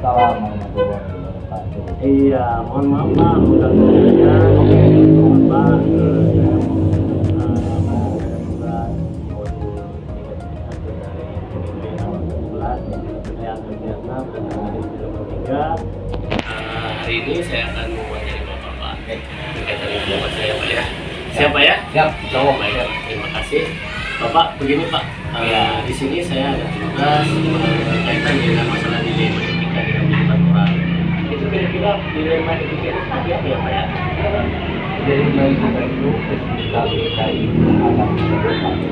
Waalaikumsalam warahmatullahi wabarakatuh. Iya, mohon maaf Pak, udah sebenarnya Bapak hari ini saya akan mewakili Bapak berkaitan dengan Bapak saya Pak ya. Siapa ya? Siap, Cowok Pak ya. Terima kasih. Bapak begini Pak, di sini saya ada tugas berkaitan dengan masalah dilema etika dengan kehidupan orang. Itu kira-kira dilema etika itu tadi apa ya Pak ya? Jadi kita itu ketika kita itu menghadapi sesuatu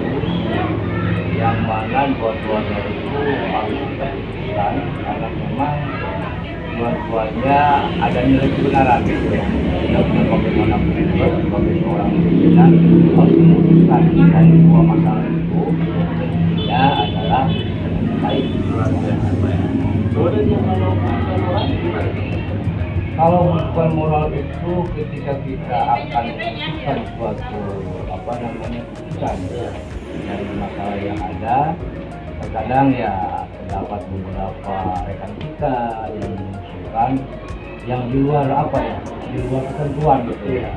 yang mana dua-duanya itu harus kita putuskan karena memang dua-duanya ada nilai kebenaran gitu ya. Dan bagaimana kita sebagai seorang pimpinan harus memutuskan dari dua masalah itu ya adalah baik. Kalau bukan moral itu ketika kita akan memutuskan suatu keputusan dari masalah yang ada, terkadang ya terdapat beberapa rekan kita yang mengusulkan yang di luar di luar ketentuan gitu ya.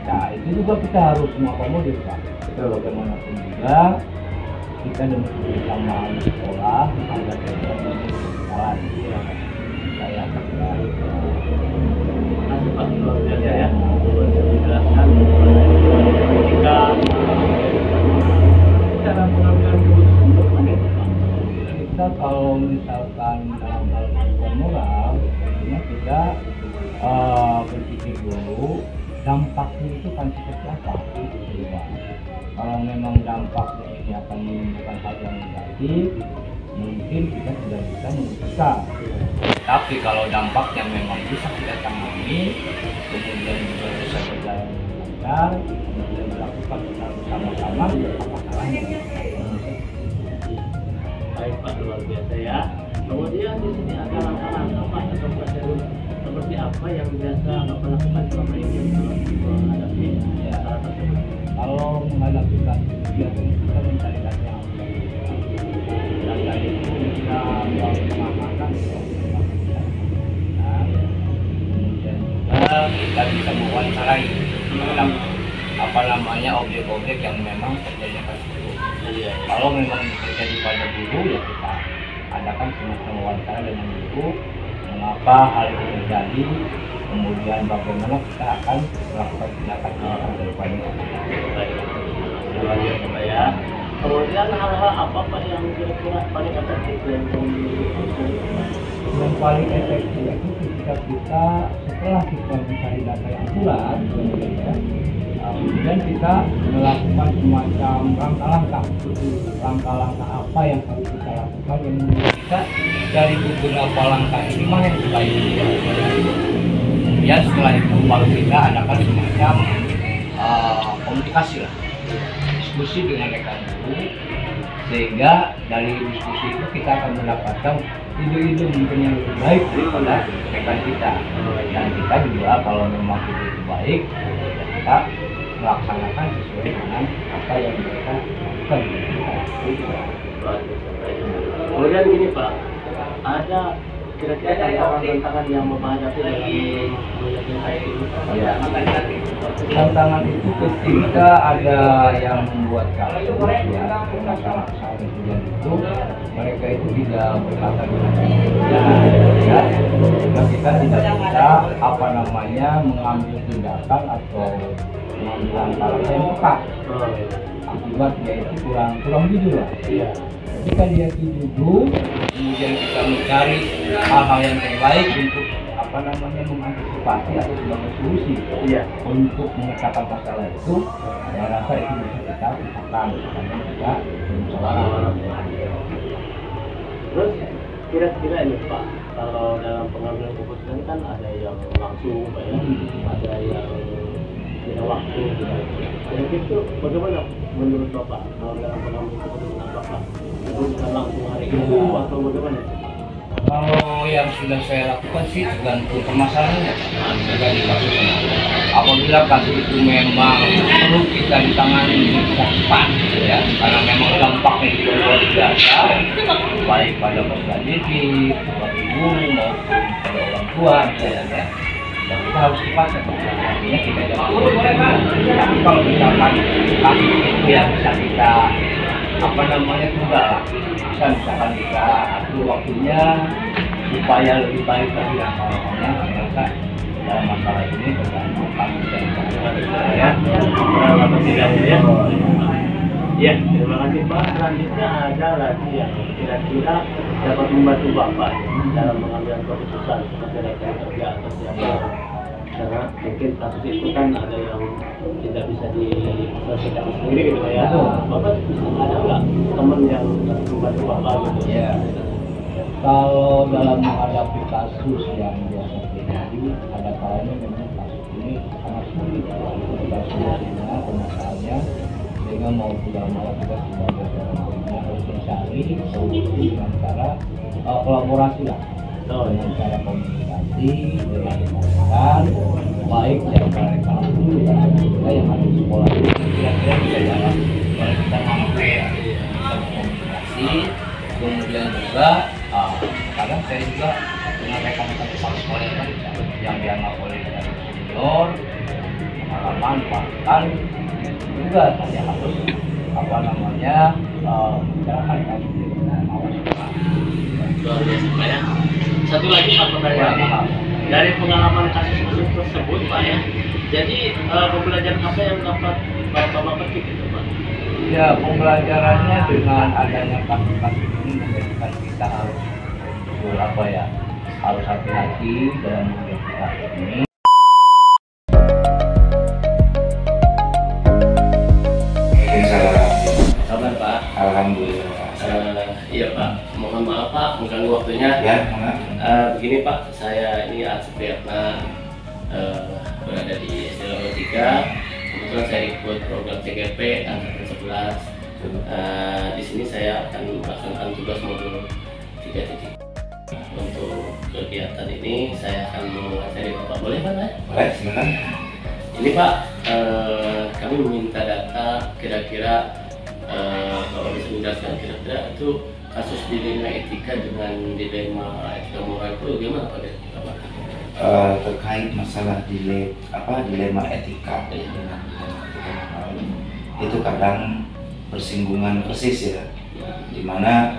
Nah itu juga kita harus mengakomodir Pak. Bagaimanapun juga kita demi kebersamaan sekolah agar kita jalan. Saya Pak luar biasa ya, menjelaskan ketika cara mengambil keputusan bagaimana Pak? Kita kalau misalkan dalam hal kehidupan moral, tentunya kita berpikir dulu dampaknya itu kan seperti apa. Kalau memang dampaknya ini akan menimbulkan hal yang negatif, mungkin kita tidak bisa memutuskan. Tapi kalau dampaknya memang bisa kita tangani, kemudian juga bisa berjalan dengan lancar, kemudian dilakukan bersama-sama, apa salahnya? Baik Pak, luar biasa ya. Kemudian di sini ada langkah-langkah Pak atau prosedur seperti apa yang biasa Bapak lakukan selama ini untuk menghadapi masalah tersebut? Kalau menghadapi kasus biasanya kita mencari data yang data itu kita melalui pengamatan kemudian juga kita bisa mewawancarai dalam objek-objek yang memang terjadi kasus itu. Kalau memang terjadi pada guru ya kita adakan semacam wawancara dengan guru mengapa hal itu terjadi, kemudian bagaimana kita akan melakukan tindakan daripada Luar biasa ya. Kemudian hal-hal apa Pak yang kira-kira paling efektif yang paling efektif itu ketika kita setelah kita mencari data yang akurat kemudian kita melakukan semacam langkah-langkah apa yang harus kita lakukan yang menurut kita dari beberapa langkah ini mana yang terbaik. Kemudian setelah itu baru kita adakan semacam komunikasi lah, diskusi dengan rekan guru, sehingga dari diskusi itu kita akan mendapatkan ide-ide mungkin yang lebih baik daripada rekan kita. Dan kita juga kalau memang itu baik, ya kita melaksanakan sesuai dengan apa yang mereka lakukan. Kemudian gini Pak, ada kira-kira tantangan yang menghadapi tantangan itu ketika ada yang membuat kasus ya masalah kemudian itu mereka itu tidak berkata dengan ya sehingga kita tidak bisa mengambil tindakan atau mengambil langkah yang tepat akibat dia itu kurang jujur lah. Ketika dia jujur, kemudian kita mencari hal-hal yang terbaik untuk mengantisipasi atau sebagai solusi untuk memecahkan masalah itu, saya rasa itu bisa kita pisahkan karena kita bermusyawarah. Terus kira-kira ini Pak, kalau dalam pengambilan keputusan kan ada yang langsung Pak ya, ada yang tidak waktu. Jadi itu bagaimana menurut Bapak kalau dalam pengambilan keputusan apakah keputusan langsung hari itu atau bagaimana? Kalau yang sudah saya lakukan sih tergantung permasalahannya, tergantung kasusnya. apabila kasus itu memang perlu kita ditangani cepat ya, karena memang dampaknya itu luar biasa baik pada peserta didik, bagi guru maupun pada orang tua misalnya, dan kita harus cepat artinya kita jangan tapi kalau misalkan kasus itu yang bisa kita tunda lah, bisa misalkan kita atur waktunya supaya lebih baik lagi namanya ternyata dalam masalah ini tergantung kasus yang Ya, apa tidak ya? Ya, terima kasih Pak. Selanjutnya ada lagi yang kira-kira dapat membantu Bapak dalam mengambil keputusan seperti rekan kerja atau siapa. Karena mungkin kasus itu kan ada yang tidak bisa diselesaikan sendiri gitu ya. Bapak bisa ada nggak teman yang membantu Bapak gitu? Ya. Kalau dalam menghadapi kasus yang biasa terjadi, ada kalanya memang kasus ini sangat sulit kita solusinya, pemasalahnya, sehingga mau tidak mau kita sebagai orang tua harus mencari solusi dengan cara kolaborasi lah, dengan cara komunikasi, dengan menggunakan baik yang mereka dulu dan kita yang ada di sekolah itu kira-kira bisa jalan kalau kita mampu ya kita komunikasi, kemudian juga kadang saya juga dengan rekan-rekan kepala sekolah yang dianggap oleh dari senior pengalaman bahkan juga saya harus bicarakan tadi dengan awas sekolah. Luar biasa Pak ya. Satu lagi Pak pertanyaan dari pengalaman kasus tersebut Pak ya. Jadi pembelajaran apa yang dapat Bapak petik itu Pak? Ya, pembelajarannya dengan adanya kasus-kasus ini menjadikan kita harus harus hati-hati dalam menghadapi ini. Kabar Pak? Alhamdulillah. Iya Pak, mohon maaf Pak mengganggu waktunya. Ya, maaf. Begini Pak, saya ini Arsip Priyatna, berada di SD Level 3. Kebetulan saya ikut program CGP angkatan 11. Di sini saya akan melaksanakan tugas modul 3.3. Untuk kegiatan ini saya akan mengajari Bapak, boleh Pak? Boleh, silakan. Ini Pak, kami meminta data kira-kira Bapak bisa menjelaskan kira-kira itu kasus dilema etika dengan dilema etika moral itu gimana Pak? Terkait masalah dilema etika dengan dilema etika moral itu kadang bersinggungan persis ya, dimana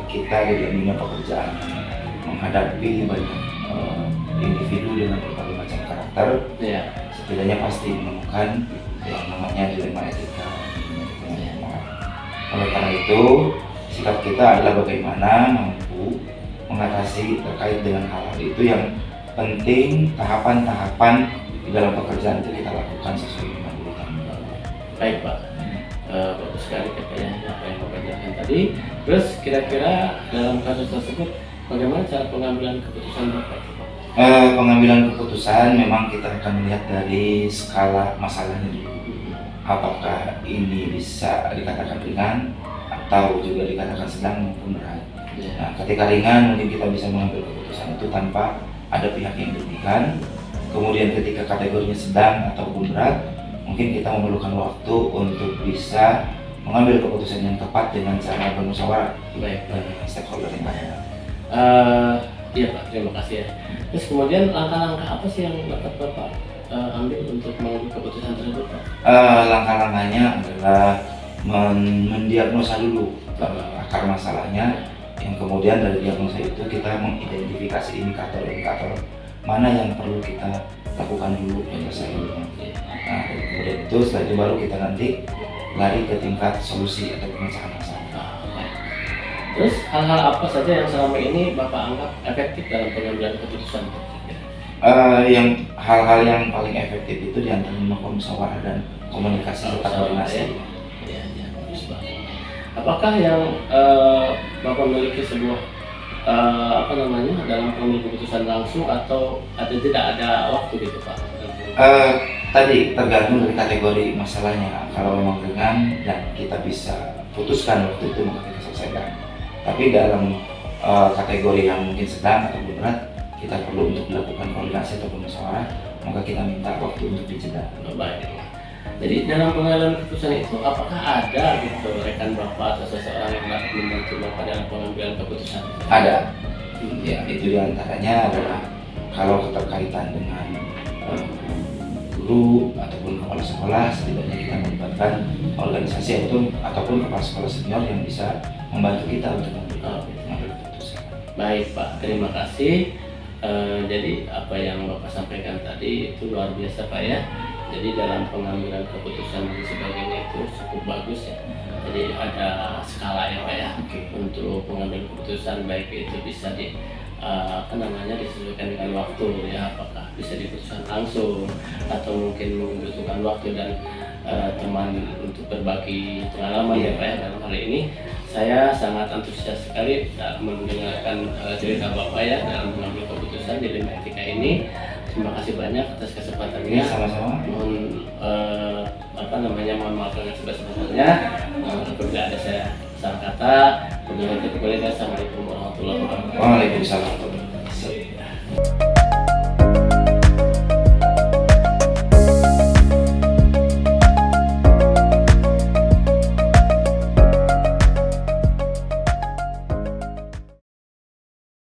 kita di dunia pekerjaan menghadapi banyak individu dengan berbagai macam karakter, setidaknya pasti menemukan yang namanya dilema etika. Oleh karena itu, sikap kita adalah bagaimana mampu mengatasi terkait dengan hal-hal itu yang penting, tahapan-tahapan di dalam pekerjaan itu kita lakukan sesuai dengan urutan. Baik Pak, bagus sekali katanya apa yang Bapak jelaskan tadi. Terus kira-kira dalam kasus tersebut bagaimana cara pengambilan keputusan Bapak? Pengambilan keputusan memang kita akan melihat dari skala masalahnya dulu. Apakah ini bisa dikatakan ringan atau juga dikatakan sedang maupun berat. Nah, ketika ringan mungkin kita bisa mengambil keputusan itu tanpa ada pihak yang dirugikan. Kemudian ketika kategorinya sedang ataupun berat, mungkin kita memerlukan waktu untuk bisa mengambil keputusan yang tepat dengan cara bermusyawarah dengan stakeholder yang ada. Iya Pak, terima kasih ya. Terus kemudian langkah-langkah apa sih yang dapat Bapak ambil untuk mengambil keputusan tersebut Pak? Langkah-langkahnya adalah mendiagnosa dulu akar masalahnya, yang kemudian dari diagnosa itu kita mengidentifikasi indikator-indikator mana yang perlu kita lakukan dulu penyelesaiannya. Nah, kemudian itu setelah itu baru kita nanti lari ke tingkat solusi atau pemecahan masalah. Terus hal-hal apa saja yang selama ini Bapak anggap efektif dalam pengambilan keputusan? Yang hal-hal yang paling efektif itu diantaranya musyawarah dan komunikasi serta koordinasi. Ya, bagus Pak. Apakah yang Bapak memiliki sebuah dalam pengambilan keputusan langsung atau tidak ada waktu gitu Pak? Tadi tergantung dari kategori masalahnya. Kalau memang ringan dan kita bisa putuskan waktu itu maka kita selesaikan. Tapi dalam kategori yang mungkin sedang atau berat, kita perlu untuk melakukan koordinasi atau musyawarah maka kita minta waktu untuk dijeda. Baik. Jadi dalam pengambilan keputusan itu apakah ada gitu rekan Bapak atau seseorang yang dapat membantu Bapak dalam pengambilan keputusan? Ada. Ya, itu diantaranya adalah kalau keterkaitan dengan guru ataupun kepala sekolah, setidaknya kita melibatkan organisasi ataupun kepala sekolah senior yang bisa membantu kita untuk mengambil keputusan. Baik Pak, terima kasih. Jadi apa yang Bapak sampaikan tadi itu luar biasa Pak ya. Jadi dalam pengambilan keputusan dan sebagainya itu cukup bagus ya. Jadi ada skala ya Pak ya untuk pengambilan keputusan, baik itu bisa disesuaikan dengan waktu ya, apakah bisa diputuskan langsung atau mungkin membutuhkan waktu dan teman untuk berbagi pengalaman ya Pak ya. Dalam hal ini saya sangat antusias sekali mendengarkan cerita Bapak ya dalam mengambil keputusan di Lima Etika ini. Terima kasih banyak atas kesempatannya. Sama-sama. Mohon maaf dengan sebesar-besarnya. Apabila ada saya salah kata, Assalamualaikum warahmatullahi wabarakatuh. Waalaikumsalam.